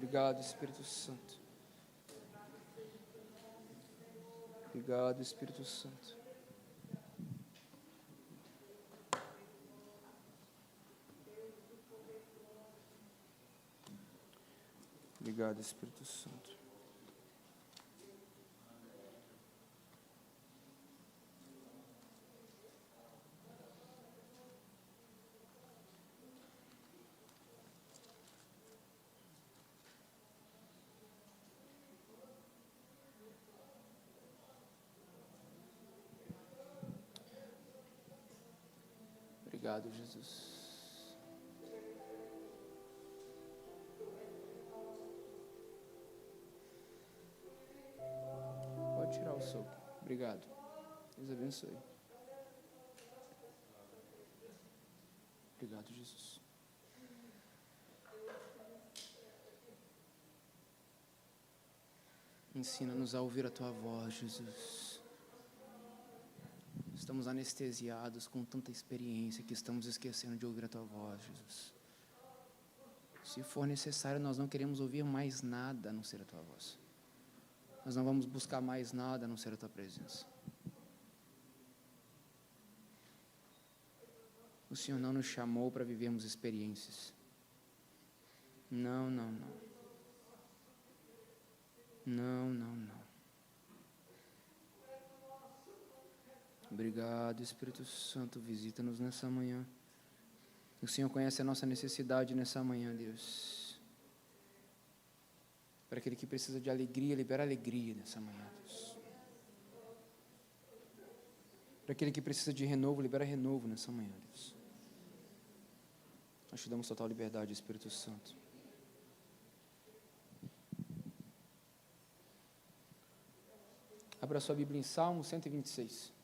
Obrigado, Espírito Santo. Obrigado, Espírito Santo. Obrigado, Espírito Santo. Obrigado, Jesus. Pode tirar o sopro. Obrigado. Deus abençoe. Obrigado, Jesus. Ensina-nos a ouvir a Tua voz, Jesus. Estamos anestesiados com tanta experiência que estamos esquecendo de ouvir a Tua voz, Jesus. Se for necessário, nós não queremos ouvir mais nada a não ser a Tua voz. Nós não vamos buscar mais nada a não ser a Tua presença. O Senhor não nos chamou para vivermos experiências. Não, não, não. Não, não, não. Obrigado, Espírito Santo, visita-nos nessa manhã. O Senhor conhece a nossa necessidade nessa manhã, Deus. Para aquele que precisa de alegria, libera alegria nessa manhã, Deus. Para aquele que precisa de renovo, libera renovo nessa manhã, Deus. Nós te damos total liberdade, Espírito Santo. Abra sua Bíblia em Salmo 126.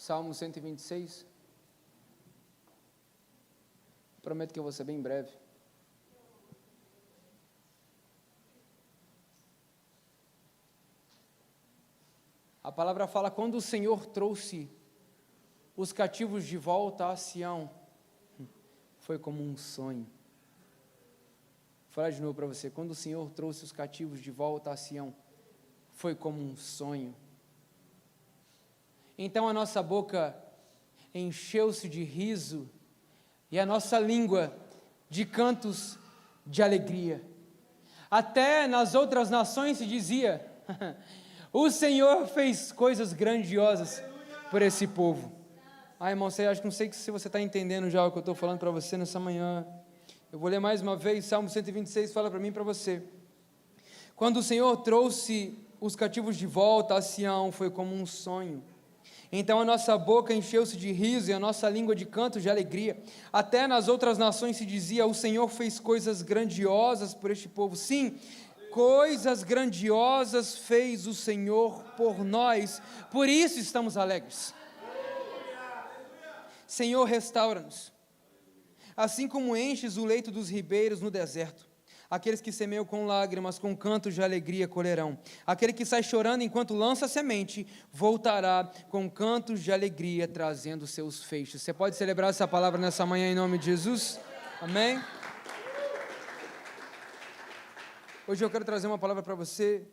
Salmo 126. Prometo que eu vou ser bem breve. A palavra fala: quando o Senhor trouxe os cativos de volta a Sião, foi como um sonho. Vou falar de novo para você: quando o Senhor trouxe os cativos de volta a Sião, foi como um sonho. Então a nossa boca encheu-se de riso e a nossa língua de cantos de alegria. Até nas outras nações se dizia: o Senhor fez coisas grandiosas por esse povo. Irmão, não sei se você está entendendo já o que eu estou falando para você nessa manhã. Eu vou ler mais uma vez, Salmo 126 fala para mim e para você. Quando o Senhor trouxe os cativos de volta a Sião, foi como um sonho. Então a nossa boca encheu-se de riso e a nossa língua de cantos de alegria. Até nas outras nações se dizia: o Senhor fez coisas grandiosas por este povo. Sim, coisas grandiosas fez o Senhor por nós, por isso estamos alegres. Senhor, restaura-nos, assim como enches o leito dos ribeiros no deserto. Aqueles que semeiam com lágrimas, com cantos de alegria colherão. Aquele que sai chorando enquanto lança a semente, voltará com cantos de alegria, trazendo seus feixes. Você pode celebrar essa palavra nessa manhã em nome de Jesus? Amém? Hoje eu quero trazer uma palavra para você.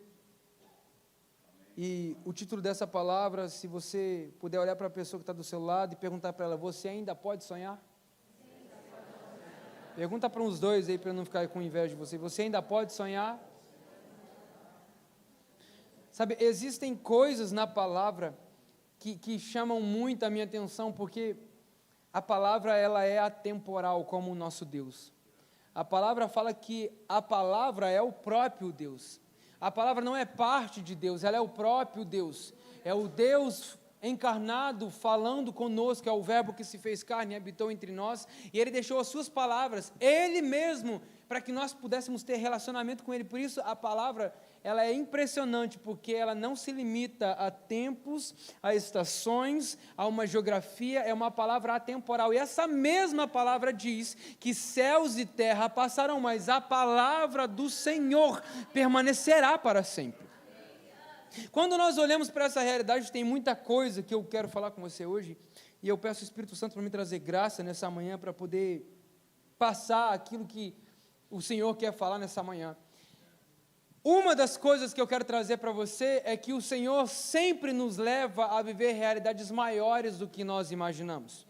E o título dessa palavra, se você puder olhar para a pessoa que está do seu lado e perguntar para ela: você ainda pode sonhar? Pergunta para uns dois aí, para eu não ficar com inveja de você. Você ainda pode sonhar? Sabe, existem coisas na palavra que chamam muito a minha atenção, porque a palavra ela é atemporal, como o nosso Deus. A palavra fala que a palavra é o próprio Deus. A palavra não é parte de Deus, ela é o próprio Deus. É o Deus encarnado, falando conosco, é o verbo que se fez carne e habitou entre nós, e Ele deixou as suas palavras, Ele mesmo, para que nós pudéssemos ter relacionamento com Ele. Por isso a palavra, ela é impressionante, porque ela não se limita a tempos, a estações, a uma geografia, é uma palavra atemporal, e essa mesma palavra diz que céus e terra passarão, mas a palavra do Senhor permanecerá para sempre. Quando nós olhamos para essa realidade, tem muita coisa que eu quero falar com você hoje, e eu peço ao Espírito Santo para me trazer graça nessa manhã, para poder passar aquilo que o Senhor quer falar nessa manhã. Uma das coisas que eu quero trazer para você é que o Senhor sempre nos leva a viver realidades maiores do que nós imaginamos.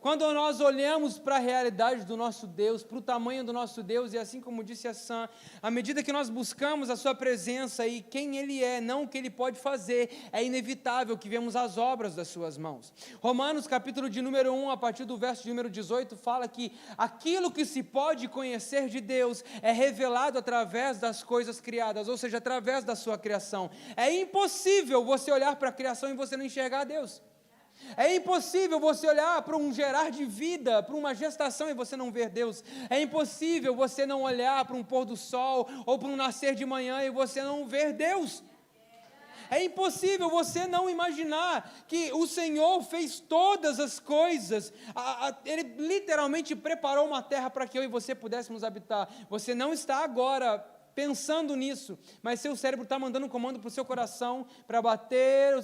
Quando nós olhamos para a realidade do nosso Deus, para o tamanho do nosso Deus, e assim como disse a Sam, à medida que nós buscamos a sua presença e quem Ele é, não o que Ele pode fazer, é inevitável que vemos as obras das suas mãos. Romanos capítulo de número 1, a partir do verso de número 18, fala que aquilo que se pode conhecer de Deus é revelado através das coisas criadas, ou seja, através da sua criação. É impossível você olhar para a criação e você não enxergar Deus. É impossível você olhar para um gerar de vida, para uma gestação e você não ver Deus. É impossível você não olhar para um pôr do sol ou para um nascer de manhã e você não ver Deus. É impossível você não imaginar que o Senhor fez todas as coisas. Ele literalmente preparou uma terra para que eu e você pudéssemos habitar. Você não está agora pensando nisso, mas seu cérebro está mandando um comando para o seu coração para bater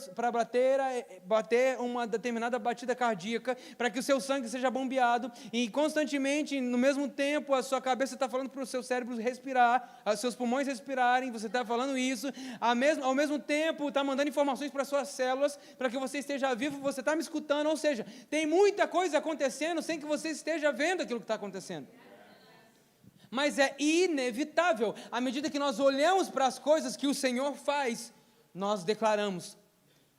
uma determinada batida cardíaca, para que o seu sangue seja bombeado, e constantemente, no mesmo tempo, a sua cabeça está falando para o seu cérebro respirar, os seus pulmões respirarem, você está falando isso, ao mesmo tempo está mandando informações para as suas células, para que você esteja vivo, você está me escutando, ou seja, tem muita coisa acontecendo sem que você esteja vendo aquilo que está acontecendo. Mas é inevitável, à medida que nós olhamos para as coisas que o Senhor faz, nós declaramos,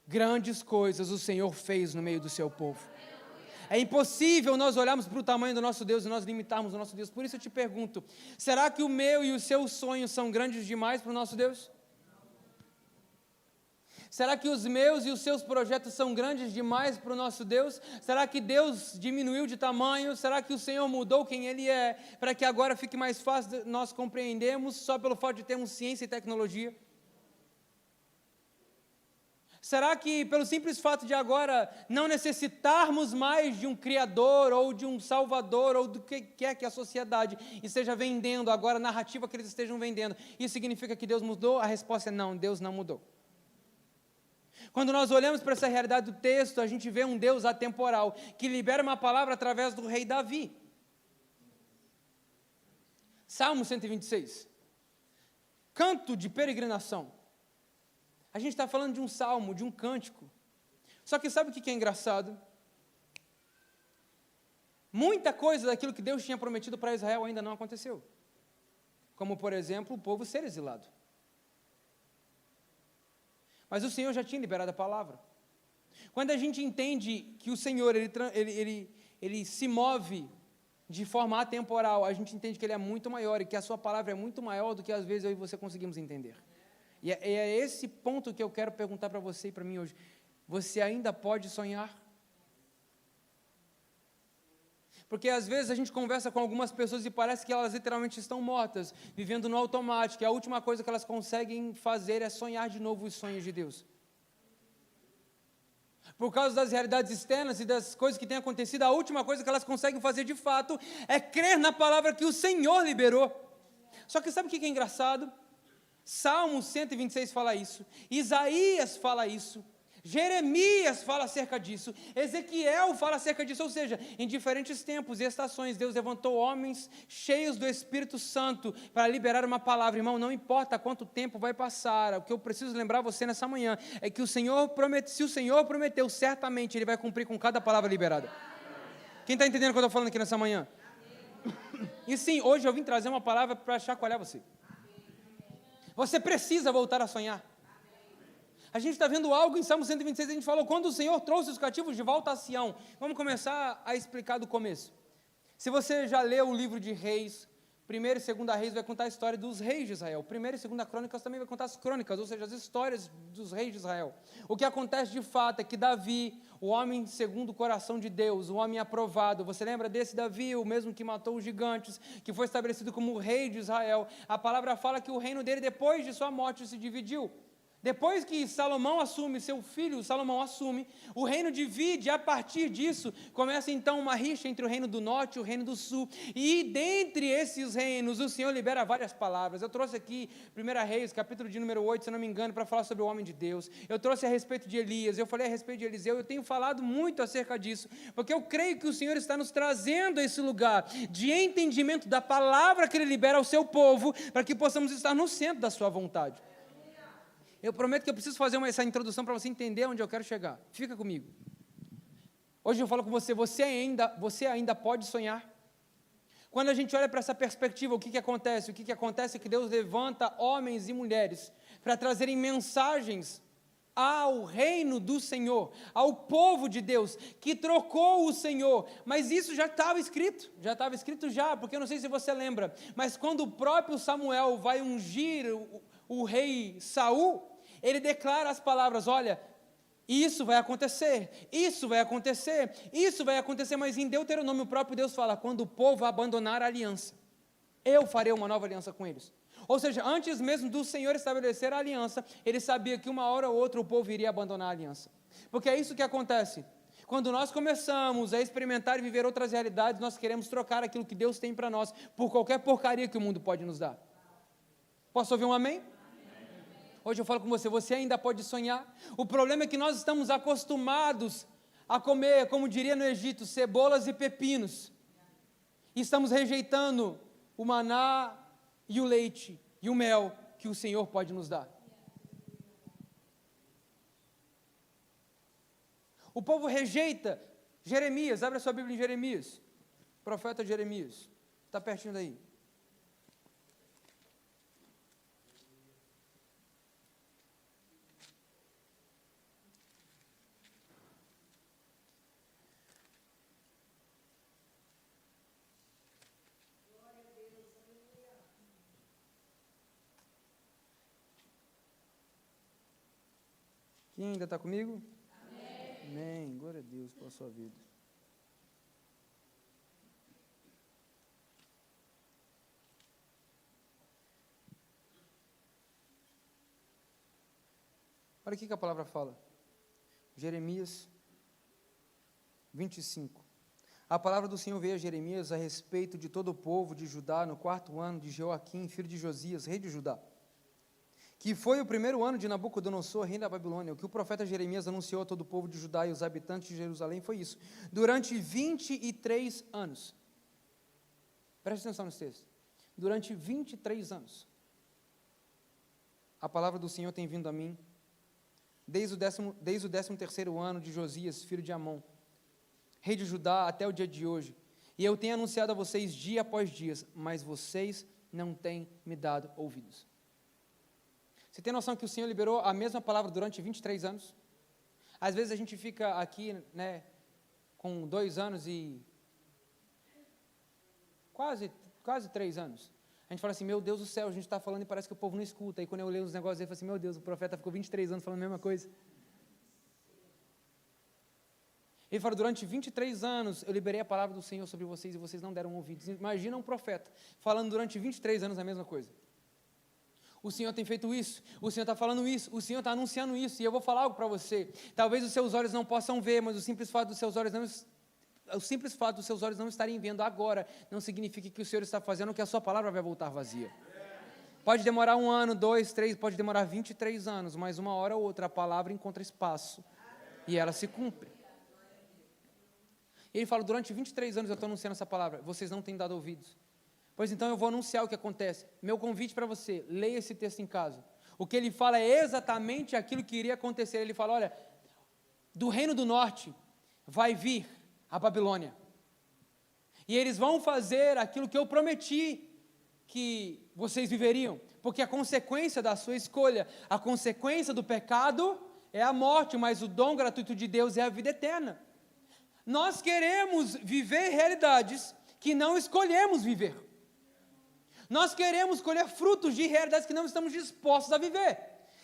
grandes coisas o Senhor fez no meio do seu povo. É impossível nós olharmos para o tamanho do nosso Deus e nós limitarmos o nosso Deus. Por isso eu te pergunto, será que o meu e os seus sonhos são grandes demais para o nosso Deus? Será que os meus e os seus projetos são grandes demais para o nosso Deus? Será que Deus diminuiu de tamanho? Será que o Senhor mudou quem Ele é, para que agora fique mais fácil nós compreendermos só pelo fato de termos ciência e tecnologia? Será que pelo simples fato de agora não necessitarmos mais de um Criador ou de um Salvador ou do que quer que a sociedade esteja vendendo agora, a narrativa que eles estejam vendendo, isso significa que Deus mudou? A resposta é não, Deus não mudou. Quando nós olhamos para essa realidade do texto, a gente vê um Deus atemporal, que libera uma palavra através do rei Davi. Salmo 126. Canto de peregrinação. A gente está falando de um salmo, de um cântico. Só que sabe o que é engraçado? Muita coisa daquilo que Deus tinha prometido para Israel ainda não aconteceu. Como, por exemplo, o povo ser exilado. Mas o Senhor já tinha liberado a palavra. Quando a gente entende que o Senhor, ele se move de forma atemporal, a gente entende que Ele é muito maior e que a sua palavra é muito maior do que às vezes eu e você conseguimos entender. E é esse ponto que eu quero perguntar para você e para mim hoje. Você ainda pode sonhar? Porque às vezes a gente conversa com algumas pessoas e parece que elas literalmente estão mortas, vivendo no automático, e a última coisa que elas conseguem fazer é sonhar de novo os sonhos de Deus. Por causa das realidades externas e das coisas que têm acontecido, a última coisa que elas conseguem fazer de fato é crer na palavra que o Senhor liberou. Só que sabe o que é engraçado? Salmo 126 fala isso, Isaías fala isso, Jeremias fala acerca disso, Ezequiel fala acerca disso, ou seja, em diferentes tempos e estações, Deus levantou homens cheios do Espírito Santo para liberar uma palavra. Irmão, não importa quanto tempo vai passar, o que eu preciso lembrar você nessa manhã é que se o Senhor prometeu, certamente Ele vai cumprir com cada palavra liberada. Quem está entendendo o que eu estou falando aqui nessa manhã? E sim, hoje eu vim trazer uma palavra para chacoalhar você. Você precisa voltar a sonhar. A gente está vendo algo em Salmo 126, a gente falou, quando o Senhor trouxe os cativos de volta a Sião. Vamos começar a explicar do começo. Se você já leu o livro de Reis, Primeiro e Segunda Reis vai contar a história dos reis de Israel. Primeiro e Segunda Crônicas também vai contar as crônicas, ou seja, as histórias dos reis de Israel. O que acontece de fato é que Davi, o homem segundo o coração de Deus, o homem aprovado, você lembra desse Davi, o mesmo que matou os gigantes, que foi estabelecido como o rei de Israel? A palavra fala que o reino dele, depois de sua morte, se dividiu. Depois que Salomão assume, seu filho Salomão assume, o reino divide, e a partir disso começa então uma rixa entre o reino do norte e o reino do sul, e dentre esses reinos o Senhor libera várias palavras. Eu trouxe aqui 1 Reis, capítulo de número 8, se eu não me engano, para falar sobre o homem de Deus. Eu trouxe a respeito de Elias, eu falei a respeito de Eliseu, eu tenho falado muito acerca disso, porque eu creio que o Senhor está nos trazendo a esse lugar de entendimento da palavra que Ele libera ao seu povo, para que possamos estar no centro da sua vontade. Eu prometo que eu preciso fazer essa introdução para você entender onde eu quero chegar. Fica comigo. Hoje eu falo com você, você ainda pode sonhar. Quando a gente olha para essa perspectiva, o que acontece? O que acontece é que Deus levanta homens e mulheres para trazerem mensagens ao reino do Senhor, ao povo de Deus, que trocou o Senhor, mas isso já estava escrito, porque eu não sei se você lembra, mas quando o próprio Samuel vai ungir o rei Saul, ele declara as palavras, olha, isso vai acontecer, mas em Deuteronômio o próprio Deus fala, quando o povo abandonar a aliança, eu farei uma nova aliança com eles. Ou seja, antes mesmo do Senhor estabelecer a aliança, ele sabia que uma hora ou outra o povo iria abandonar a aliança. Porque é isso que acontece. Quando nós começamos a experimentar e viver outras realidades, nós queremos trocar aquilo que Deus tem para nós por qualquer porcaria que o mundo pode nos dar. Posso ouvir um amém? Hoje eu falo com você, você ainda pode sonhar. O problema é que nós estamos acostumados a comer, como diria no Egito, cebolas e pepinos. E estamos rejeitando o maná e o leite e o mel que o Senhor pode nos dar. O povo rejeita Jeremias, abre a sua Bíblia em Jeremias, profeta Jeremias, está pertinho daí. Quem ainda está comigo? Amém. Amém. Glória a Deus pela sua vida. Olha o que a palavra fala. Jeremias 25. A palavra do Senhor veio a Jeremias a respeito de todo o povo de Judá no 4º ano de Joaquim, filho de Josias, rei de Judá, que foi o 1º ano de Nabucodonosor, rei da Babilônia. O que o profeta Jeremias anunciou a todo o povo de Judá e os habitantes de Jerusalém foi isso. Durante 23 anos. Preste atenção nesse texto. Durante 23 anos. A palavra do Senhor tem vindo a mim, desde o 13º ano de Josias, filho de Amon, rei de Judá, até o dia de hoje. E eu tenho anunciado a vocês dia após dia, mas vocês não têm me dado ouvidos. Você tem noção que o Senhor liberou a mesma palavra durante 23 anos? Às vezes a gente fica aqui, né, com 2 anos e quase 3 anos. A gente fala assim, meu Deus do céu, a gente está falando e parece que o povo não escuta. E quando eu leio os negócios, eu falo assim, meu Deus, o profeta ficou 23 anos falando a mesma coisa. Ele fala, durante 23 anos eu liberei a palavra do Senhor sobre vocês e vocês não deram ouvidos. Imagina um profeta falando durante 23 anos a mesma coisa. O Senhor tem feito isso, o Senhor está falando isso, o Senhor está anunciando isso, e eu vou falar algo para você. Talvez os seus olhos não possam ver, mas o simples fato dos seus olhos não estarem vendo agora, não significa que o Senhor está fazendo que a sua palavra vai voltar vazia. Pode demorar 1 ano, 2, 3, pode demorar 23 anos, mas uma hora ou outra a palavra encontra espaço, e ela se cumpre. E ele fala, durante 23 anos eu estou anunciando essa palavra, vocês não têm dado ouvidos. Pois então eu vou anunciar o que acontece. Meu convite para você, leia esse texto em casa. O que ele fala é exatamente aquilo que iria acontecer. Ele fala, olha, do reino do norte vai vir a Babilônia. E eles vão fazer aquilo que eu prometi que vocês viveriam. Porque a consequência da sua escolha, a consequência do pecado é a morte, mas o dom gratuito de Deus é a vida eterna. Nós queremos viver realidades que não escolhemos viver. Nós queremos colher frutos de realidades que não estamos dispostos a viver.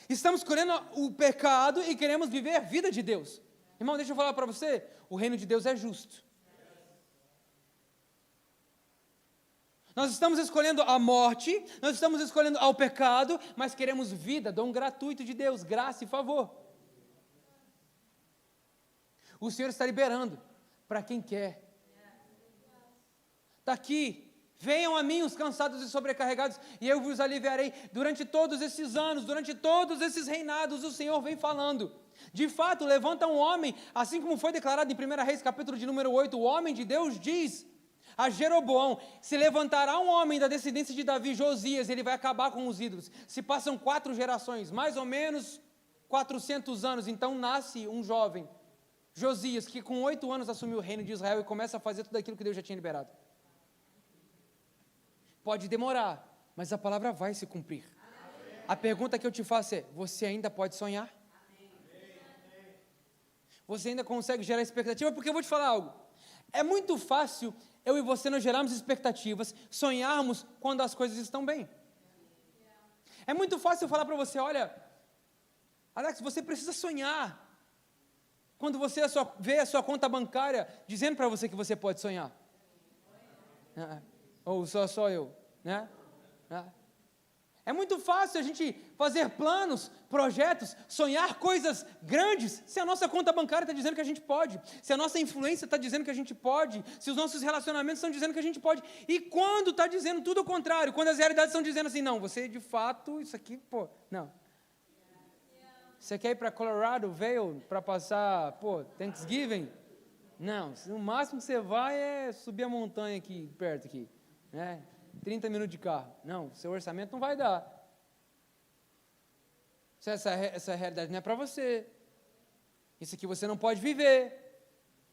Estamos colhendo o pecado e queremos viver a vida de Deus. Irmão, deixa eu falar para você, o reino de Deus é justo. Nós estamos escolhendo a morte, nós estamos escolhendo ao pecado, mas queremos vida, dom gratuito de Deus, graça e favor. O Senhor está liberando para quem quer. Está aqui, venham a mim os cansados e sobrecarregados, e eu vos aliviarei. Durante todos esses anos, durante todos esses reinados, o Senhor vem falando. De fato, levanta um homem, assim como foi declarado em 1 Reis, capítulo de número 8, o homem de Deus diz a Jeroboão: se levantará um homem da descendência de Davi, Josias, ele vai acabar com os ídolos. Se passam 4 gerações, mais ou menos 400 anos, então nasce um jovem, Josias, que com 8 anos assumiu o reino de Israel e começa a fazer tudo aquilo que Deus já tinha liberado. Pode demorar, mas a palavra vai se cumprir. A pergunta que eu te faço é: você ainda pode sonhar? Você ainda consegue gerar expectativa? Porque eu vou te falar algo. É muito fácil eu e você nós gerarmos expectativas, sonharmos quando as coisas estão bem. É muito fácil eu falar para você: olha, Alex, você precisa sonhar quando você vê a sua conta bancária dizendo para você que você pode sonhar. Ou só eu, né? É muito fácil a gente fazer planos, projetos, sonhar coisas grandes, se a nossa conta bancária está dizendo que a gente pode, se a nossa influência está dizendo que a gente pode, se os nossos relacionamentos estão dizendo que a gente pode, e quando está dizendo tudo o contrário, quando as realidades estão dizendo assim: não, você de fato, isso aqui, não. Você quer ir para Colorado, Vail, para passar, Thanksgiving? Não, o máximo que você vai é subir a montanha aqui, perto aqui, né? 30 minutos de carro. Não, seu orçamento não vai dar. Essa realidade não é para você. Isso aqui você não pode viver.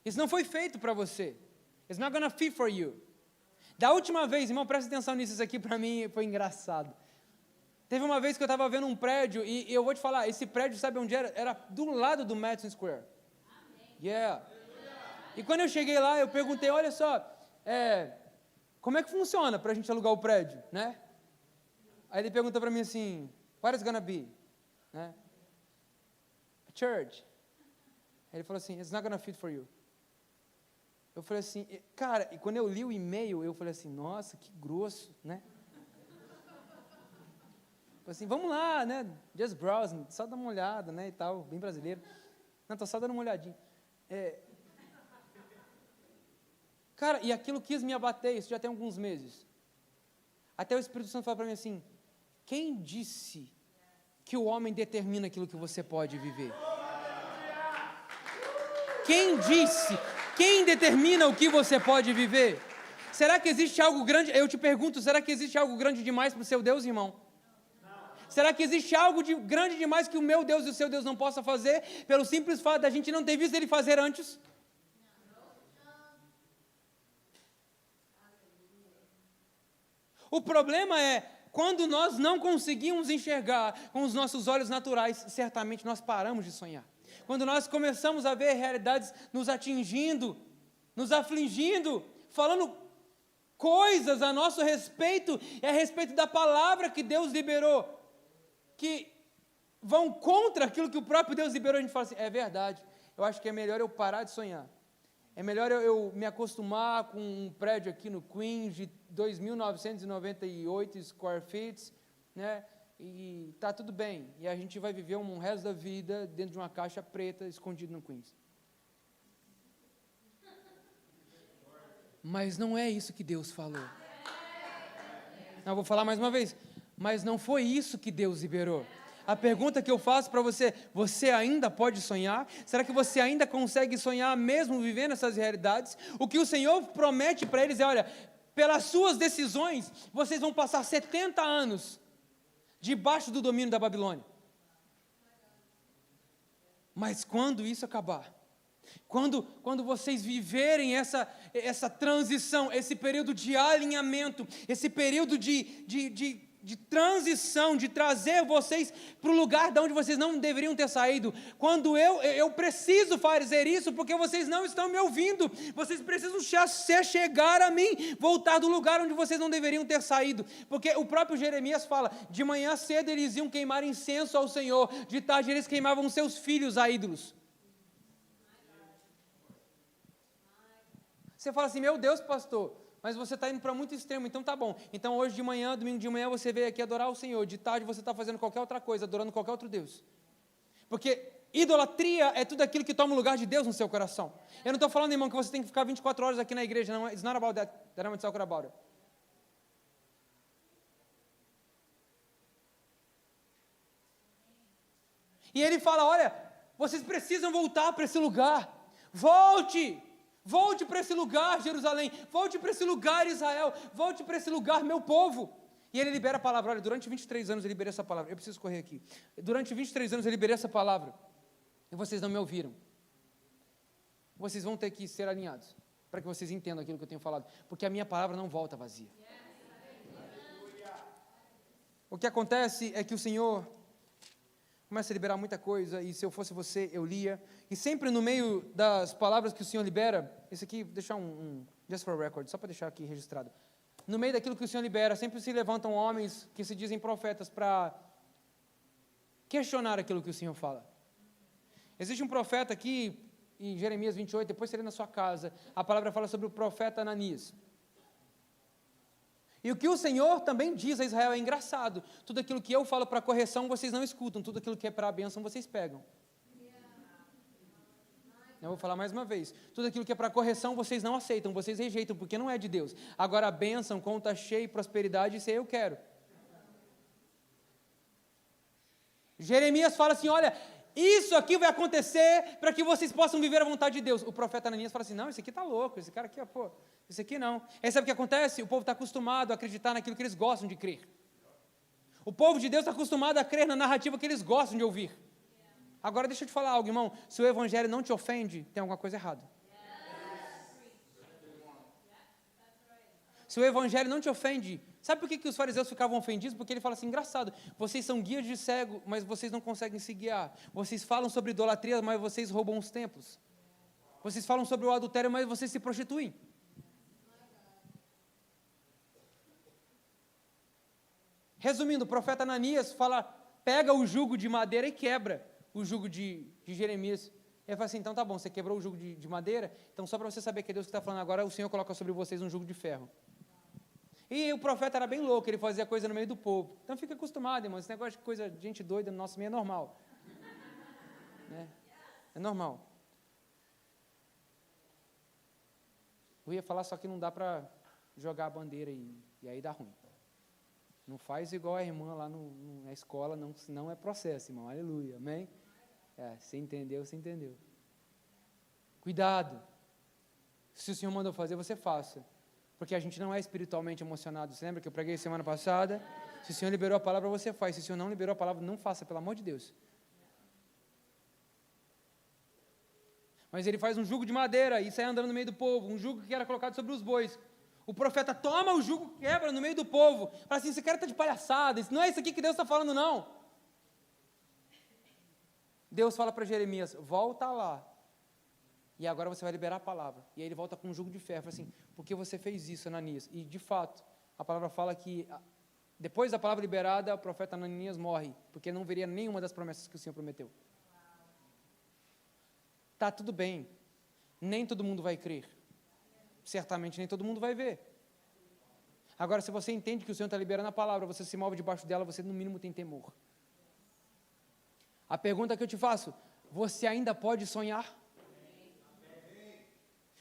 Isso não foi feito para você. It's not gonna fit for you. Da última vez, irmão, presta atenção nisso, isso aqui para mim foi engraçado. Teve uma vez que eu estava vendo um prédio, e eu vou te falar, esse prédio, sabe onde era? Era do lado do Madison Square. Yeah. E quando eu cheguei lá, eu perguntei: olha só, como é que funciona para a gente alugar o prédio, né? Aí ele perguntou para mim assim: what is gonna be? Né? A church. Aí ele falou assim: it's not gonna fit for you. Eu falei assim, cara, e quando eu li o e-mail, eu falei assim: nossa, que grosso, né? Falei assim: vamos lá, né? Just browsing, só dar uma olhada, né, e tal, bem brasileiro. Não, tô só dando uma olhadinha. Cara, e aquilo quis me abater, isso já tem alguns meses. Até o Espírito Santo falou para mim assim: quem disse que o homem determina aquilo que você pode viver? Quem disse? Quem determina o que você pode viver? Será que existe algo grande? Eu te pergunto, será que existe algo grande demais para o seu Deus, irmão? Será que existe algo grande demais que o meu Deus e o seu Deus não possa fazer, pelo simples fato da gente não ter visto ele fazer antes? O problema é, quando nós não conseguimos enxergar com os nossos olhos naturais, certamente nós paramos de sonhar. Quando nós começamos a ver realidades nos atingindo, nos afligindo, falando coisas a nosso respeito e a respeito da palavra que Deus liberou, que vão contra aquilo que o próprio Deus liberou, a gente fala assim: é verdade, eu acho que é melhor eu parar de sonhar. É melhor eu me acostumar com um prédio aqui no Queens de 2.998 square feet, né? E tá tudo bem. E a gente vai viver um resto da vida dentro de uma caixa preta, escondido no Queens. Mas não é isso que Deus falou. Não, vou falar mais uma vez. Mas não foi isso que Deus liberou. A pergunta que eu faço para você: você ainda pode sonhar? Será que você ainda consegue sonhar mesmo vivendo essas realidades? O que o Senhor promete para eles é: olha, pelas suas decisões, vocês vão passar 70 anos debaixo do domínio da Babilônia. Mas quando isso acabar, quando vocês viverem essa transição, esse período de alinhamento, esse período de transição, de trazer vocês para o lugar de onde vocês não deveriam ter saído. Quando eu preciso fazer isso, porque vocês não estão me ouvindo, vocês precisam se chegar a mim, voltar do lugar onde vocês não deveriam ter saído, porque o próprio Jeremias fala, de manhã cedo eles iam queimar incenso ao Senhor, de tarde eles queimavam seus filhos a ídolos. Você fala assim, meu Deus, pastor, mas você está indo para muito extremo, então tá bom. Então hoje de manhã, domingo de manhã, você veio aqui adorar o Senhor, de tarde você está fazendo qualquer outra coisa, adorando qualquer outro Deus. Porque idolatria é tudo aquilo que toma o lugar de Deus no seu coração. Eu não estou falando, irmão, que você tem que ficar 24 horas aqui na igreja, não, it's not about that, that's not what I'm talking about. E ele fala, olha, vocês precisam voltar para esse lugar, volte para esse lugar, Jerusalém, volte para esse lugar, Israel, volte para esse lugar, meu povo. E ele libera a palavra, olha, durante 23 anos eu liberei essa palavra, eu preciso correr aqui. Durante 23 anos eu liberei essa palavra, e vocês não me ouviram. Vocês vão ter que ser alinhados, para que vocês entendam aquilo que eu tenho falado, porque a minha palavra não volta vazia. O que acontece é que o Senhor começa a liberar muita coisa, e se eu fosse você, eu lia, e sempre no meio das palavras que o Senhor libera, esse aqui, deixar just for record, só para deixar aqui registrado, no meio daquilo que o Senhor libera, sempre se levantam homens que se dizem profetas para questionar aquilo que o Senhor fala. Existe um profeta aqui, em Jeremias 28, depois você lê na sua casa, a palavra fala sobre o profeta Ananias. E o que o Senhor também diz a Israel é engraçado. Tudo aquilo que eu falo para correção, vocês não escutam. Tudo aquilo que é para a bênção, vocês pegam. Eu vou falar mais uma vez. Tudo aquilo que é para correção, vocês não aceitam, vocês rejeitam, porque não é de Deus. Agora a bênção, conta cheia e prosperidade, isso aí eu quero. Jeremias fala assim, olha, isso aqui vai acontecer para que vocês possam viver a vontade de Deus. O profeta Ananias fala assim, não, esse aqui está louco, esse cara aqui, pô, esse aqui não. Aí sabe o que acontece? O povo está acostumado a acreditar naquilo que eles gostam de crer. O povo de Deus está acostumado a crer na narrativa que eles gostam de ouvir. Agora deixa eu te falar algo, irmão, se o evangelho não te ofende, tem alguma coisa errada. Se o evangelho não te ofende, sabe por que os fariseus ficavam ofendidos? Porque ele fala assim, engraçado, vocês são guias de cego, mas vocês não conseguem se guiar. Vocês falam sobre idolatria, mas vocês roubam os templos. Vocês falam sobre o adultério, mas vocês se prostituem. Resumindo, o profeta Ananias fala, pega o jugo de madeira e quebra o jugo de Jeremias. Ele fala assim, então tá bom, você quebrou o jugo de madeira, então só para você saber que é Deus que está falando agora, o Senhor coloca sobre vocês um jugo de ferro. E o profeta era bem louco, ele fazia coisa no meio do povo. Então fica acostumado, irmão, esse negócio de coisa de gente doida no nosso meio é normal. Né? É normal. Eu ia falar, só que não dá para jogar a bandeira e aí dá ruim. Não faz igual a irmã lá na escola, não, senão é processo, irmão. Aleluia, amém? Você entendeu, você entendeu. Cuidado. Se o Senhor mandou fazer, você faça. Porque a gente não é espiritualmente emocionado. Você lembra que eu preguei semana passada? Se o Senhor liberou a palavra, você faz. Se o Senhor não liberou a palavra, não faça, pelo amor de Deus. Mas ele faz um jugo de madeira e sai andando no meio do povo. Um jugo que era colocado sobre os bois. O profeta toma o jugo, quebra no meio do povo. Fala assim, esse cara está de palhaçada. Não é isso aqui que Deus está falando, não. Deus fala para Jeremias, volta lá. E agora você vai liberar a palavra. E aí ele volta com um jugo de ferro. Fala assim, por que você fez isso, Ananias? E de fato, a palavra fala que depois da palavra liberada, o profeta Ananias morre. Porque não veria nenhuma das promessas que o Senhor prometeu. Tá tudo bem. Nem todo mundo vai crer. Certamente nem todo mundo vai ver. Agora, se você entende que o Senhor está liberando a palavra, você se move debaixo dela, você no mínimo tem temor. A pergunta que eu te faço, você ainda pode sonhar?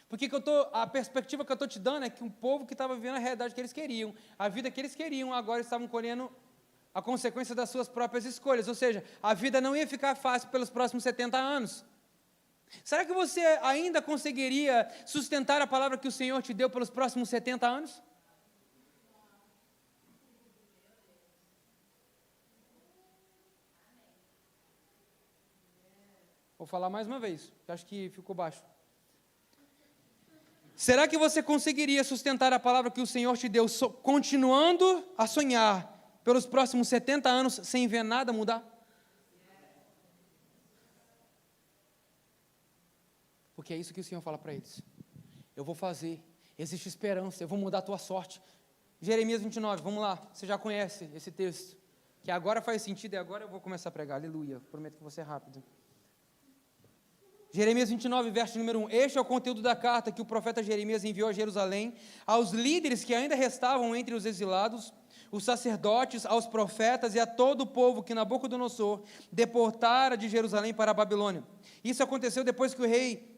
Porque a perspectiva que eu estou te dando é que um povo que estava vivendo a realidade que eles queriam, a vida que eles queriam, agora estavam colhendo a consequência das suas próprias escolhas. Ou seja, a vida não ia ficar fácil pelos próximos 70 anos. Será que você ainda conseguiria sustentar a palavra que o Senhor te deu pelos próximos 70 anos? Vou falar mais uma vez, que acho que ficou baixo. Será que você conseguiria sustentar a palavra que o Senhor te deu, continuando a sonhar pelos próximos 70 anos sem ver nada mudar? Porque é isso que o Senhor fala para eles. Eu vou fazer, existe esperança, eu vou mudar a tua sorte. Jeremias 29, vamos lá, você já conhece esse texto, que agora faz sentido e agora eu vou começar a pregar, aleluia, prometo que vou ser rápido. Jeremias 29, verso número 1, este é o conteúdo da carta que o profeta Jeremias enviou a Jerusalém, aos líderes que ainda restavam entre os exilados, os sacerdotes, aos profetas e a todo o povo que Nabucodonosor deportara de Jerusalém para a Babilônia. Isso aconteceu depois que o rei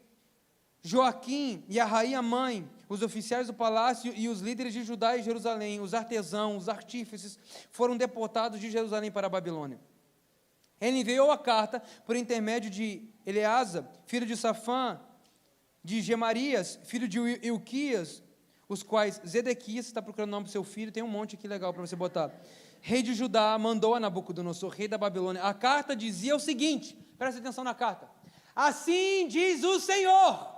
Joaquim e a rainha mãe, os oficiais do palácio e os líderes de Judá e Jerusalém, os artesãos, os artífices, foram deportados de Jerusalém para a Babilônia. Ele enviou a carta por intermédio de Eleasa, filho de Safã, de Gemarias, filho de Ilquias, os quais Zedequias, está procurando o nome do seu filho, tem um monte aqui legal para você botar. Rei de Judá mandou a Nabucodonosor, rei da Babilônia. A carta dizia o seguinte, presta atenção na carta. Assim diz o Senhor.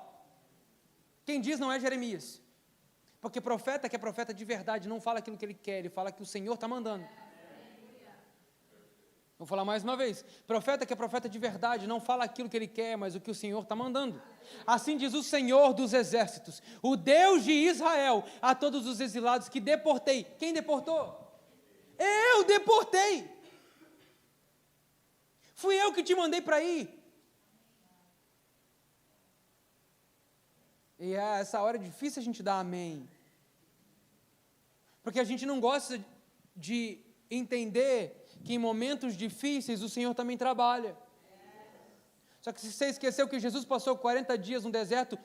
Quem diz não é Jeremias, porque profeta que é profeta de verdade não fala aquilo que ele quer, ele fala que o Senhor está mandando. Vou falar mais uma vez, profeta que é profeta de verdade não fala aquilo que ele quer, mas o que o Senhor está mandando. Assim diz o Senhor dos exércitos, o Deus de Israel, a todos os exilados que deportei. Quem deportou? Eu deportei. Fui eu que te mandei para ir. E essa hora é difícil a gente dar amém. Porque a gente não gosta de entender que em momentos difíceis o Senhor também trabalha. Só que se você esqueceu que Jesus passou 40 dias no deserto,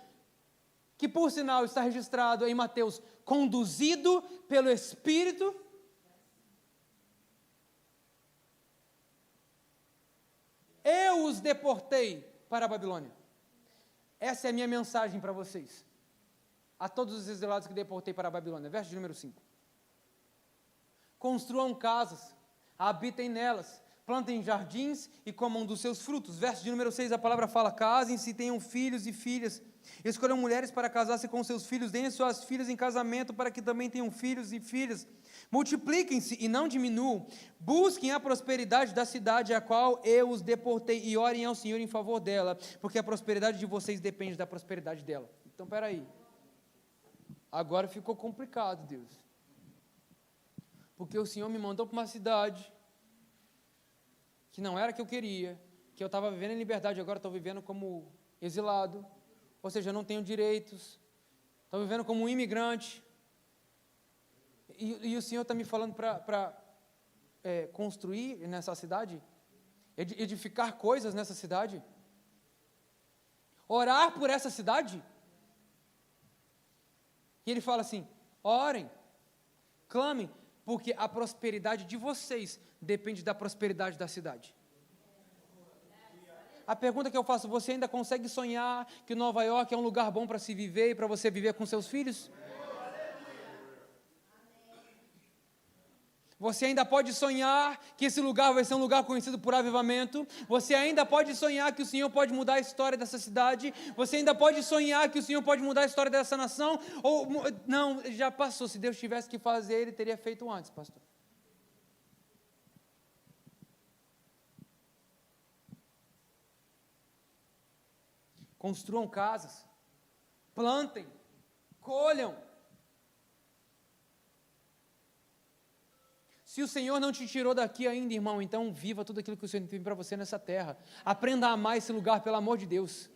que por sinal está registrado em Mateus, conduzido pelo Espírito. Eu os deportei para a Babilônia. Essa é a minha mensagem para vocês, a todos os exilados que deportei para a Babilônia. Verso de número 5. Construam casas, habitem nelas, plantem jardins e comam dos seus frutos. Verso de número 6, a palavra fala, casem-se, tenham filhos e filhas, escolham mulheres para casar-se com seus filhos, deem suas filhas em casamento para que também tenham filhos e filhas. Multipliquem-se e não diminuam, busquem a prosperidade da cidade a qual eu os deportei e orem ao Senhor em favor dela, porque a prosperidade de vocês depende da prosperidade dela. Então, peraí, agora ficou complicado, Deus, porque o Senhor me mandou para uma cidade que não era a que eu queria, que eu estava vivendo em liberdade, agora estou vivendo como exilado, ou seja, eu não tenho direitos, estou vivendo como um imigrante. E o Senhor está me falando para construir nessa cidade, edificar coisas nessa cidade, orar por essa cidade. E Ele fala assim, orem, clamem, porque a prosperidade de vocês depende da prosperidade da cidade. A pergunta que eu faço, você ainda consegue sonhar que Nova York é um lugar bom para se viver e para você viver com seus filhos? Você ainda pode sonhar que esse lugar vai ser um lugar conhecido por avivamento. Você ainda pode sonhar que o Senhor pode mudar a história dessa cidade. Você ainda pode sonhar que o Senhor pode mudar a história dessa nação. Ou não, já passou. Se Deus tivesse que fazer, Ele teria feito antes, pastor. Construam casas, plantem, colham. Se o Senhor não te tirou daqui ainda, irmão, então viva tudo aquilo que o Senhor tem para você nessa terra. Aprenda a amar esse lugar, pelo amor de Deus.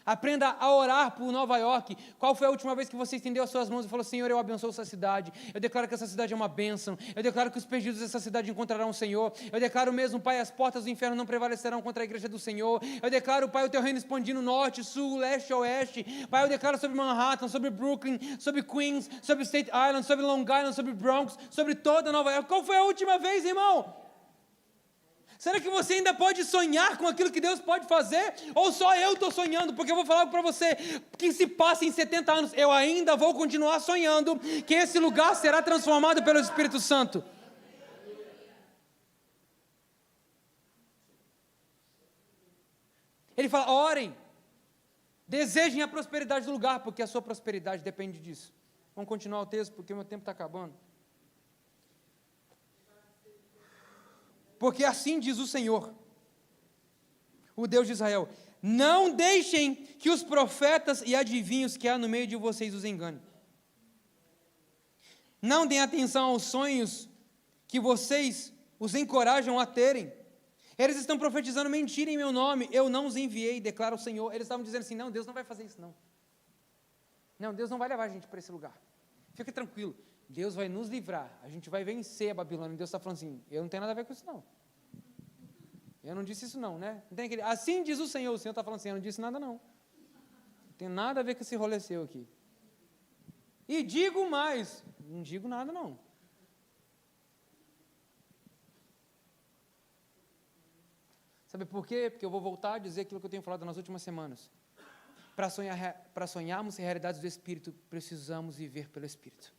Aprenda a orar por Nova York. Qual foi a última vez que você estendeu as suas mãos e falou, Senhor, eu abençoo essa cidade. Eu declaro que essa cidade é uma bênção. Eu declaro que os perdidos dessa cidade encontrarão o Senhor. Eu declaro mesmo, Pai, as portas do inferno não prevalecerão contra a igreja do Senhor. Eu declaro, Pai, o teu reino expandindo norte, sul, leste, oeste. Pai, eu declaro sobre Manhattan, sobre Brooklyn, sobre Queens, sobre Staten Island, sobre Long Island, sobre Bronx, sobre toda Nova York. Qual foi a última vez, irmão? Será que você ainda pode sonhar com aquilo que Deus pode fazer? Ou só eu estou sonhando? Porque eu vou falar para você, que se passa em 70 anos, eu ainda vou continuar sonhando que esse lugar será transformado pelo Espírito Santo. Ele fala, orem, desejem a prosperidade do lugar, porque a sua prosperidade depende disso. Vamos continuar o texto, porque o meu tempo está acabando. porque assim diz o Senhor, o Deus de Israel: não deixem que os profetas e adivinhos que há no meio de vocês os enganem. Não deem atenção aos sonhos que vocês os encorajam a terem. Eles estão profetizando mentira em meu nome, eu não os enviei, declara o Senhor. Eles estavam dizendo assim: não, Deus não vai fazer isso não. Não, Deus não vai levar a gente para esse lugar. Fique tranquilo, Deus vai nos livrar, a gente vai vencer a Babilônia. Deus está falando assim: eu não tenho nada a ver com isso não. Eu não disse isso não, né? Não tem aquele, assim diz o Senhor está falando assim: eu não disse nada não. Não tem nada a ver com esse rolê seu aqui. E digo mais, não digo nada não. Sabe por quê? Porque eu vou voltar a dizer aquilo que eu tenho falado nas últimas semanas. Para sonharmos realidades do Espírito, precisamos viver pelo Espírito.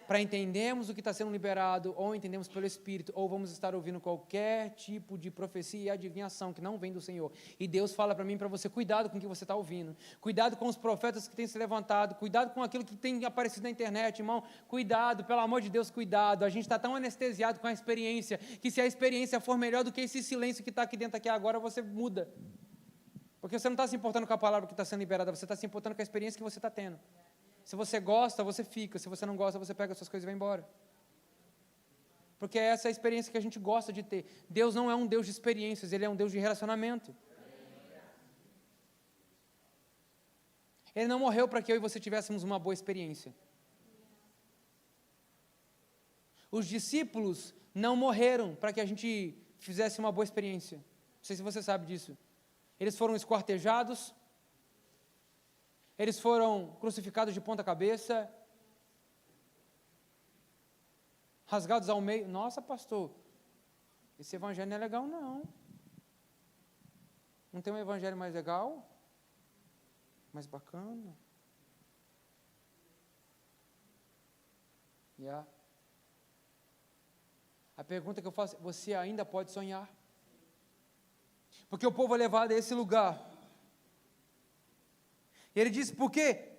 Para entendermos o que está sendo liberado, ou entendemos pelo Espírito, ou vamos estar ouvindo qualquer tipo de profecia e adivinhação que não vem do Senhor. E Deus fala para mim e para você: cuidado com o que você está ouvindo, cuidado com os profetas que têm se levantado, cuidado com aquilo que tem aparecido na internet, irmão, cuidado, pelo amor de Deus, cuidado. A gente está tão anestesiado com a experiência, que se a experiência for melhor do que esse silêncio que está aqui dentro aqui agora, você muda. Porque você não está se importando com a palavra que está sendo liberada, você está se importando com a experiência que você está tendo. Se você gosta, você fica. Se você não gosta, você pega as suas coisas e vai embora. Porque essa é a experiência que a gente gosta de ter. Deus não é um Deus de experiências, Ele é um Deus de relacionamento. Ele não morreu para que eu e você tivéssemos uma boa experiência. Os discípulos não morreram para que a gente fizesse uma boa experiência. Não sei se você sabe disso. Eles foram esquartejados, eles foram crucificados de ponta cabeça, rasgados ao meio. Nossa, pastor, esse evangelho não é legal não. Não tem um evangelho mais legal? Mais bacana? Yeah. A pergunta que eu faço: você ainda pode sonhar? Porque o povo é levado a esse lugar. E ele diz: por quê?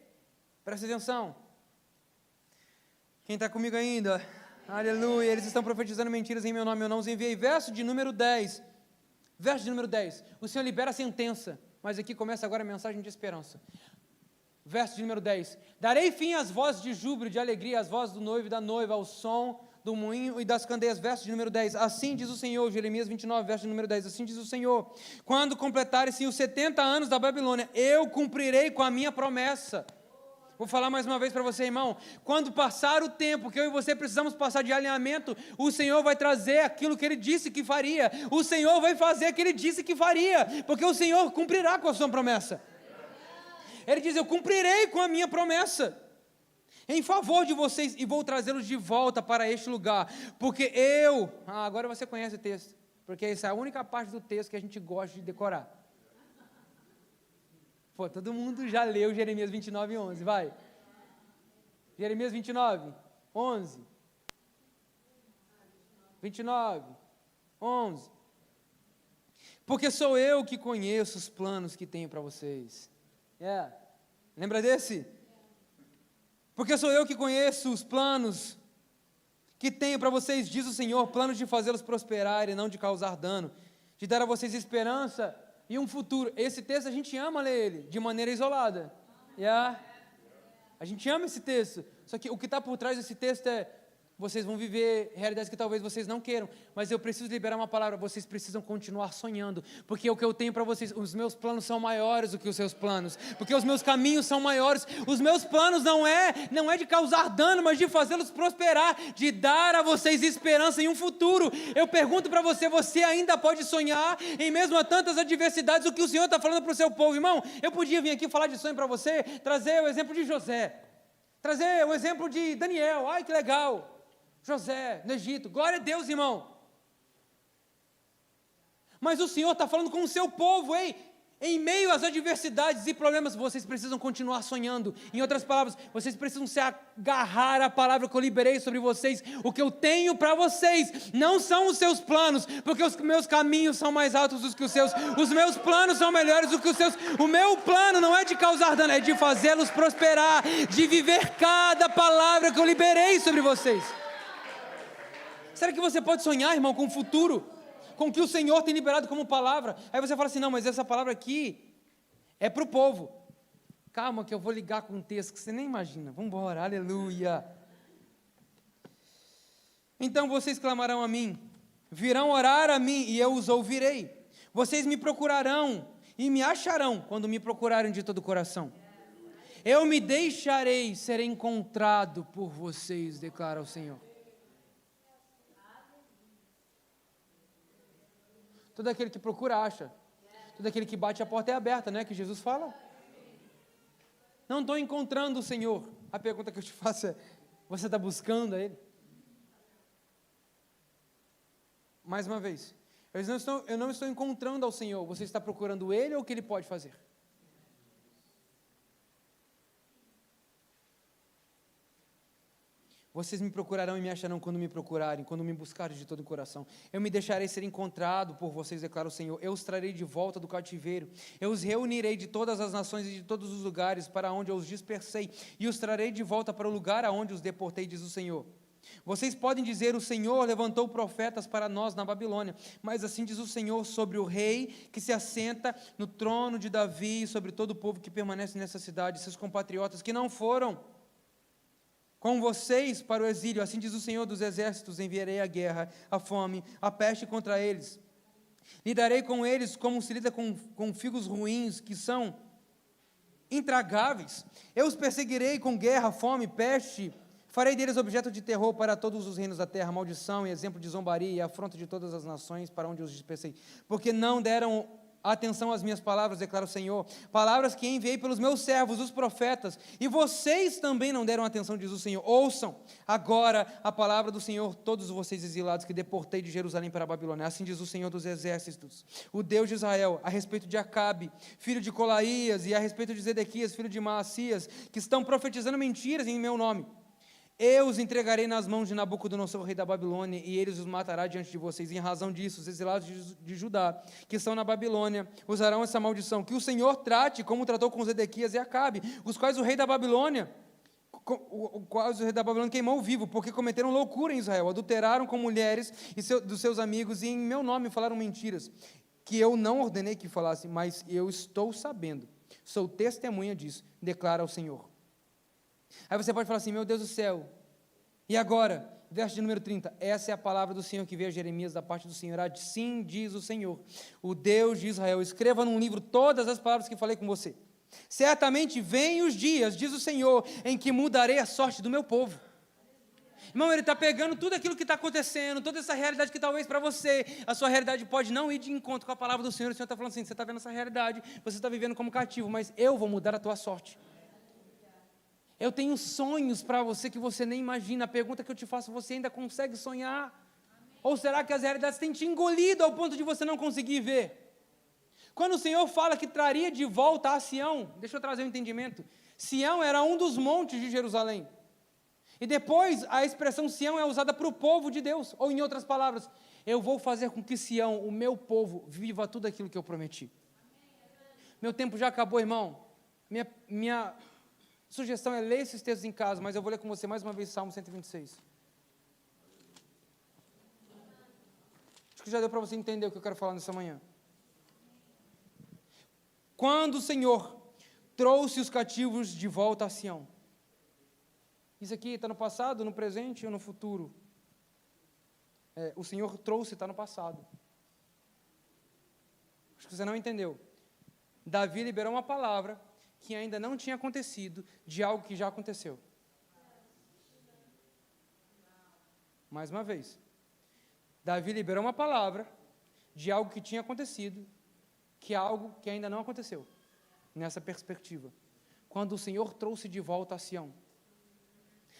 Presta atenção. Quem está comigo ainda? Aleluia. Eles estão profetizando mentiras em meu nome, eu não os enviei. Verso de número 10. Verso de número 10. O Senhor libera a sentença. Mas aqui começa agora a mensagem de esperança. Verso de número 10. Darei fim às vozes de júbilo, de alegria, às vozes do noivo e da noiva, ao som do moinho e das candeias. Verso de número 10. Assim diz o Senhor, Jeremias 29, verso de número 10. Assim diz o Senhor: quando completarem-se os 70 anos da Babilônia, eu cumprirei com a minha promessa. Vou falar mais uma vez para você, irmão. Quando passar o tempo que eu e você precisamos passar de alinhamento, o Senhor vai trazer aquilo que Ele disse que faria. O Senhor vai fazer o que Ele disse que faria, porque o Senhor cumprirá com a sua promessa. Ele diz: eu cumprirei com a minha promessa em favor de vocês, e vou trazê-los de volta para este lugar, porque eu... agora você conhece o texto, porque essa é a única parte do texto que a gente gosta de decorar. Pô, todo mundo já leu Jeremias 29, 11, vai. Jeremias 29, 11. 29, 11. Porque sou eu que conheço os planos que tenho para vocês. Lembra desse? Porque sou eu que conheço os planos que tenho para vocês, diz o Senhor, planos de fazê-los prosperar e não de causar dano, de dar a vocês esperança e um futuro. Esse texto a gente ama ler ele de maneira isolada. A gente ama esse texto. Só que o que está por trás desse texto é: vocês vão viver realidades que talvez vocês não queiram, mas eu preciso liberar uma palavra. Vocês precisam continuar sonhando, porque o que eu tenho para vocês, os meus planos são maiores do que os seus planos, porque os meus caminhos são maiores. Os meus planos não é de causar dano, mas de fazê-los prosperar, de dar a vocês esperança em um futuro. Eu pergunto para você: você ainda pode sonhar em mesmo a tantas adversidades? O que o Senhor está falando para o seu povo, irmão? Eu podia vir aqui falar de sonho para você, trazer o exemplo de José, trazer o exemplo de Daniel. Ai, que legal! José, no Egito, glória a Deus, irmão. Mas o Senhor está falando com o seu povo, em meio às adversidades e problemas, vocês precisam continuar sonhando. Em outras palavras, vocês precisam se agarrar à palavra que eu liberei sobre vocês. O que eu tenho para vocês não são os seus planos, porque os meus caminhos são mais altos do que os seus. Os meus planos são melhores do que os seus. O meu plano não é de causar dano, é de fazê-los prosperar, de viver cada palavra que eu liberei sobre vocês. Será que você pode sonhar, irmão, com o futuro? Com o que o Senhor tem liberado como palavra? Aí você fala assim, não, mas essa palavra aqui é para o povo. Calma que eu vou ligar com um texto que você nem imagina. Vamos embora, aleluia. Então vocês clamarão a mim, virão orar a mim e eu os ouvirei. Vocês me procurarão e me acharão quando me procurarem de todo o coração. Eu me deixarei ser encontrado por vocês, declara o Senhor. Todo aquele que procura, acha. Todo aquele que bate, a porta é aberta, né? Que Jesus fala. Não estou encontrando o Senhor. A pergunta que eu te faço é, você está buscando a Ele? Mais uma vez, eu não estou encontrando ao Senhor. Você está procurando Ele ou o que Ele pode fazer? Vocês me procurarão e me acharão quando me procurarem, quando me buscarem de todo o coração. Eu me deixarei ser encontrado por vocês, declara o Senhor. Eu os trarei de volta do cativeiro. Eu os reunirei de todas as nações e de todos os lugares para onde eu os dispersei, e os trarei de volta para o lugar aonde os deportei, diz o Senhor. Vocês podem dizer, o Senhor levantou profetas para nós na Babilônia, mas assim diz o Senhor sobre o rei que se assenta no trono de Davi e sobre todo o povo que permanece nessa cidade, seus compatriotas que não foram com vocês para o exílio, assim diz o Senhor dos exércitos, enviarei a guerra, a fome, a peste contra eles. Lidarei com eles como se lida com figos ruins, que são intragáveis. Eu os perseguirei com guerra, fome, peste. Farei deles objeto de terror para todos os reinos da terra, maldição e exemplo de zombaria e afronta de todas as nações para onde os dispersei. Porque não deram atenção às minhas palavras, declara o Senhor, palavras que enviei pelos meus servos, os profetas, e vocês também não deram atenção, diz o Senhor. Ouçam agora a palavra do Senhor, todos vocês exilados que deportei de Jerusalém para a Babilônia. Assim diz o Senhor dos exércitos, o Deus de Israel, a respeito de Acabe, filho de Colaías, e a respeito de Zedequias, filho de Maacias, que estão profetizando mentiras em meu nome. Eu os entregarei nas mãos de Nabucodonosor, rei da Babilônia, e ele os matará diante de vocês. Em razão disso, os exilados de Judá, que estão na Babilônia, usarão essa maldição. Que o Senhor trate como tratou com Zedequias e Acabe, os quais o rei da Babilônia queimou vivo, porque cometeram loucura em Israel, adulteraram com mulheres dos seus amigos, e em meu nome falaram mentiras, que eu não ordenei que falassem, mas eu estou sabendo. Sou testemunha disso, declara o Senhor. Aí você pode falar assim, meu Deus do céu, e agora? Verso de número 30, essa é a palavra do Senhor que veio a Jeremias da parte do Senhor. Assim diz o Senhor, o Deus de Israel, escreva num livro todas as palavras que falei com você. Certamente vêm os dias, diz o Senhor, em que mudarei a sorte do meu povo. Irmão, ele está pegando tudo aquilo que está acontecendo, toda essa realidade que talvez para você, a sua realidade pode não ir de encontro com a palavra do Senhor. O Senhor está falando assim, você está vendo essa realidade, você está vivendo como cativo, mas eu vou mudar a tua sorte. Eu tenho sonhos para você que você nem imagina. A pergunta que eu te faço, você ainda consegue sonhar? Amém. Ou será que as realidades têm te engolido ao ponto de você não conseguir ver? Quando o Senhor fala que traria de volta a Sião, deixa eu trazer um entendimento. Sião era um dos montes de Jerusalém. E depois a expressão Sião é usada para o povo de Deus. Ou em outras palavras, eu vou fazer com que Sião, o meu povo, viva tudo aquilo que eu prometi. Meu tempo já acabou, irmão. Minha sugestão é ler esses textos em casa, mas eu vou ler com você mais uma vez Salmo 126. Acho que já deu para você entender o que eu quero falar nessa manhã. Quando o Senhor trouxe os cativos de volta a Sião. Isso aqui está no passado, no presente ou no futuro? O Senhor trouxe, está no passado. Acho que você não entendeu. Davi liberou uma palavra que ainda não tinha acontecido, de algo que já aconteceu. Mais uma vez. Davi liberou uma palavra de algo que tinha acontecido, que é algo que ainda não aconteceu. Nessa perspectiva. Quando o Senhor trouxe de volta a Sião.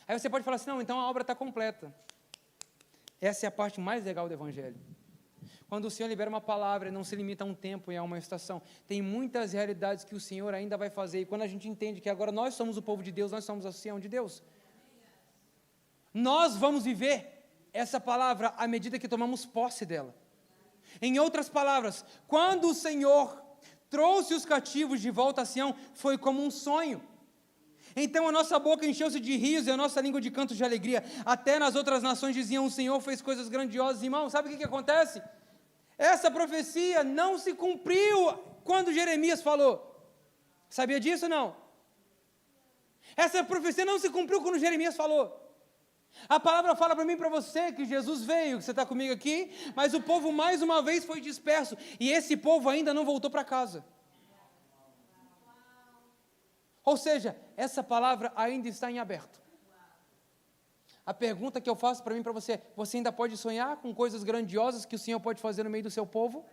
Aí você pode falar assim, não, então a obra está completa. Essa é a parte mais legal do Evangelho. Quando o Senhor libera uma palavra, não se limita a um tempo e a uma estação. Tem muitas realidades que o Senhor ainda vai fazer. E quando a gente entende que agora nós somos o povo de Deus, nós somos a Sião de Deus. Nós vamos viver essa palavra à medida que tomamos posse dela. Em outras palavras, quando o Senhor trouxe os cativos de volta a Sião, foi como um sonho. Então a nossa boca encheu-se de riso e a nossa língua de cantos de alegria. Até nas outras nações diziam: o Senhor fez coisas grandiosas. Irmão, sabe o que acontece? Essa profecia não se cumpriu quando Jeremias falou. Sabia disso ou não? Essa profecia não se cumpriu quando Jeremias falou. A palavra fala para mim e para você que Jesus veio, que você está comigo aqui, mas o povo mais uma vez foi disperso, e esse povo ainda não voltou para casa. Ou seja, essa palavra ainda está em aberto. A pergunta que eu faço para mim e para você: você ainda pode sonhar com coisas grandiosas que o Senhor pode fazer no meio do seu povo?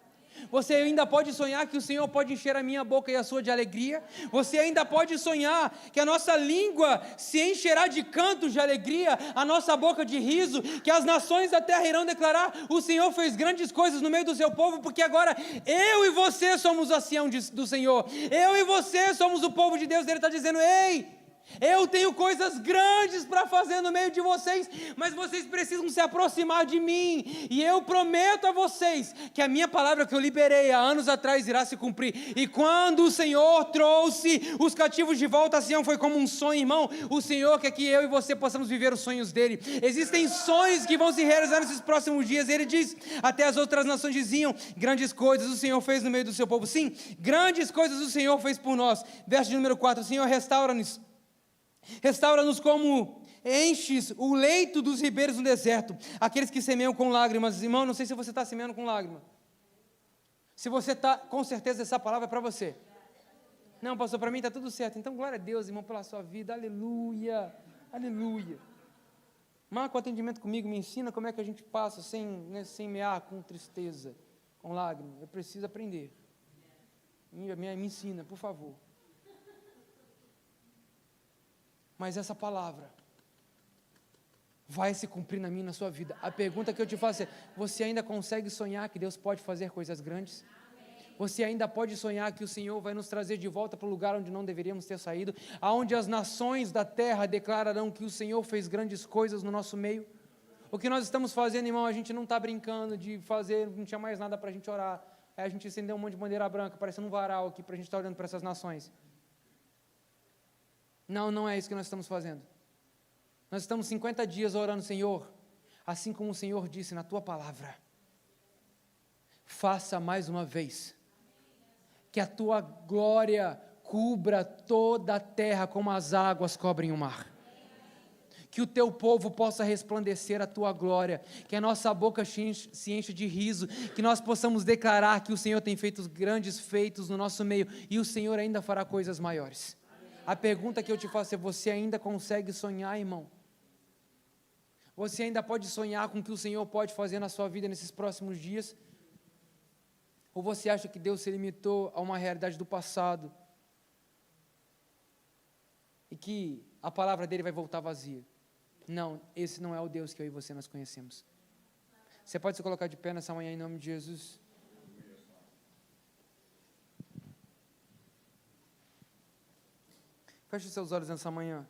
Você ainda pode sonhar que o Senhor pode encher a minha boca e a sua de alegria? Você ainda pode sonhar que a nossa língua se encherá de cantos de alegria, a nossa boca de riso, que as nações da terra irão declarar: o Senhor fez grandes coisas no meio do seu povo, porque agora eu e você somos a Sião do Senhor, eu e você somos o povo de Deus. Ele está dizendo: ei, eu tenho coisas grandes para fazer no meio de vocês, mas vocês precisam se aproximar de mim, e eu prometo a vocês que a minha palavra que eu liberei há anos atrás irá se cumprir. E quando o Senhor trouxe os cativos de volta a Sião, foi como um sonho, irmão. O Senhor quer que eu e você possamos viver os sonhos dele. Existem sonhos que vão se realizar nesses próximos dias. Ele diz: até as outras nações diziam: grandes coisas o Senhor fez no meio do seu povo. Sim, grandes coisas o Senhor fez por nós. Verso de número 4: o Senhor restaura-nos como enches o leito dos ribeiros no deserto. Aqueles que semeiam com lágrimas. Irmão, não sei se você está semeando com lágrima. Se você está, com certeza essa palavra é para você. Não, pastor, para mim está tudo certo. Então, glória a Deus, irmão, pela sua vida. Aleluia, aleluia. Marca o atendimento comigo, me ensina como é que a gente passa sem semear com tristeza, com lágrimas. Eu preciso aprender. Me ensina, por favor. Mas essa palavra vai se cumprir na minha e na sua vida. A pergunta que eu te faço é: você ainda consegue sonhar que Deus pode fazer coisas grandes? Você ainda pode sonhar que o Senhor vai nos trazer de volta para o lugar onde não deveríamos ter saído, aonde as nações da terra declararão que o Senhor fez grandes coisas no nosso meio? O que nós estamos fazendo, irmão, a gente não está brincando de fazer, não tinha mais nada para a gente orar. Aí a gente acendeu um monte de bandeira branca, parecendo um varal aqui, para a gente estar olhando para essas nações. Não, não é isso que nós estamos fazendo. Nós estamos 50 dias orando: Senhor, assim como o Senhor disse na tua palavra, faça mais uma vez, que a tua glória cubra toda a terra como as águas cobrem o mar. Que o teu povo possa resplandecer a tua glória, que a nossa boca se encha de riso, que nós possamos declarar que o Senhor tem feito grandes feitos no nosso meio, e o Senhor ainda fará coisas maiores. A pergunta que eu te faço é: você ainda consegue sonhar, irmão? Você ainda pode sonhar com o que o Senhor pode fazer na sua vida nesses próximos dias? Ou você acha que Deus se limitou a uma realidade do passado e que a palavra dele vai voltar vazia? Não, esse não é o Deus que eu e você nós conhecemos. Você pode se colocar de pé nessa manhã em nome de Jesus? Feche os seus olhos nessa manhã.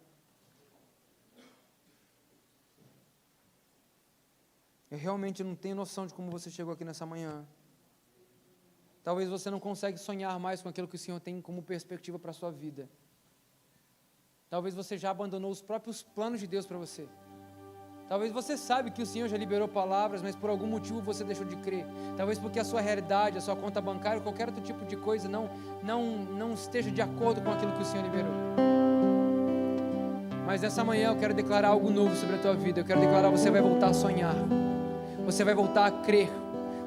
Eu realmente não tenho noção de como você chegou aqui nessa manhã. Talvez você não consiga sonhar mais com aquilo que o Senhor tem como perspectiva para a sua vida. Talvez você já abandonou os próprios planos de Deus para você. Talvez você sabe que o Senhor já liberou palavras, mas por algum motivo você deixou de crer. Talvez porque a sua realidade, a sua conta bancária, qualquer outro tipo de coisa não esteja de acordo com aquilo que o Senhor liberou. Mas essa manhã eu quero declarar algo novo sobre a tua vida. Eu quero declarar: você vai voltar a sonhar. Você vai voltar a crer.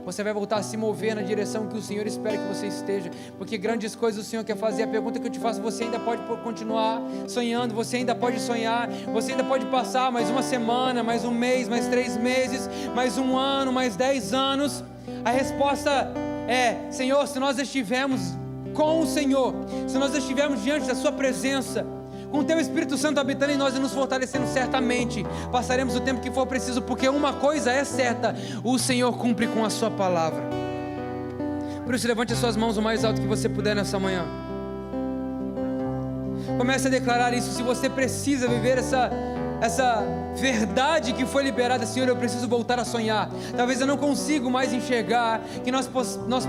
Você vai voltar a se mover na direção que o Senhor espera que você esteja, porque grandes coisas o Senhor quer fazer. A pergunta que eu te faço: você ainda pode continuar sonhando? Você ainda pode sonhar? Você ainda pode passar mais uma semana, mais um mês, mais 3 meses, mais um ano, mais 10 anos? A resposta é: Senhor, se nós estivermos com o Senhor, se nós estivermos diante da sua presença, com o teu Espírito Santo habitando em nós e nos fortalecendo, certamente passaremos o tempo que for preciso, porque uma coisa é certa: o Senhor cumpre com a sua palavra. Por isso, levante as suas mãos o mais alto que você puder nessa manhã. Comece a declarar isso. Se você precisa viver verdade que foi liberada, Senhor, eu preciso voltar a sonhar. Talvez eu não consigo mais enxergar que nós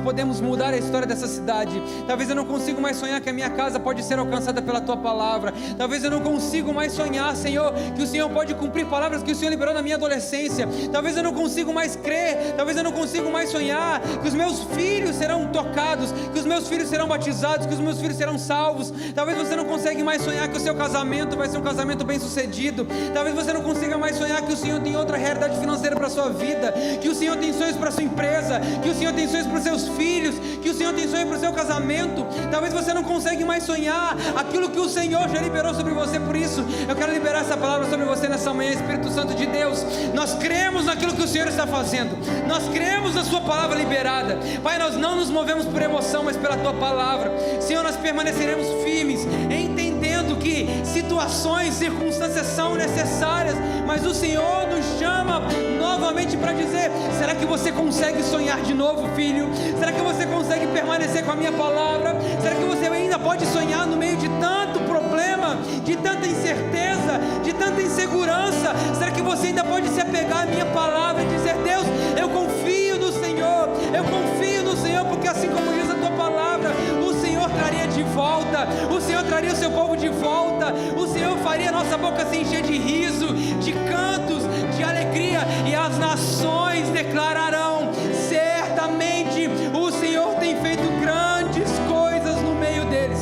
podemos mudar a história dessa cidade. Talvez eu não consigo mais sonhar que a minha casa pode ser alcançada pela Tua palavra. Talvez eu não consigo mais sonhar, Senhor, que o Senhor pode cumprir palavras que o Senhor liberou na minha adolescência. Talvez eu não consigo mais crer, talvez eu não consigo mais sonhar que os meus filhos serão tocados, que os meus filhos serão batizados, que os meus filhos serão salvos. Talvez você não consegue mais sonhar que o seu casamento vai ser um casamento bem sucedido. Talvez você não consiga mais sonhar que o Senhor tem outra realidade financeira para a sua vida, que o Senhor tem sonhos para a sua empresa, que o Senhor tem sonhos para os seus filhos, que o Senhor tem sonhos para o seu casamento. Talvez você não consegue mais sonhar aquilo que o Senhor já liberou sobre você. Por isso eu quero liberar essa palavra sobre você nessa manhã. Espírito Santo de Deus, nós cremos naquilo que o Senhor está fazendo, nós cremos na sua palavra liberada. Pai, nós não nos movemos por emoção, mas pela tua palavra. Senhor, nós permaneceremos firmes, entendendo que situações, circunstâncias são necessárias, mas o Senhor nos chama novamente para dizer: será que você consegue sonhar de novo, filho? Será que você consegue permanecer com a minha palavra? Será que você ainda pode sonhar no meio de tanto problema, de tanta incerteza, de tanta insegurança? Será que você ainda pode se apegar à minha palavra e dizer: Deus, eu confio no Senhor, eu confio no Senhor, porque assim como diz a tua palavra, o Senhor traria de volta, o Senhor traria o seu povo de volta, o Senhor faria a nossa boca se encher de riso, de cantos, de alegria, e as nações declararão: certamente o Senhor tem feito grandes coisas no meio deles.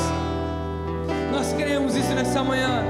Nós queremos isso nessa manhã.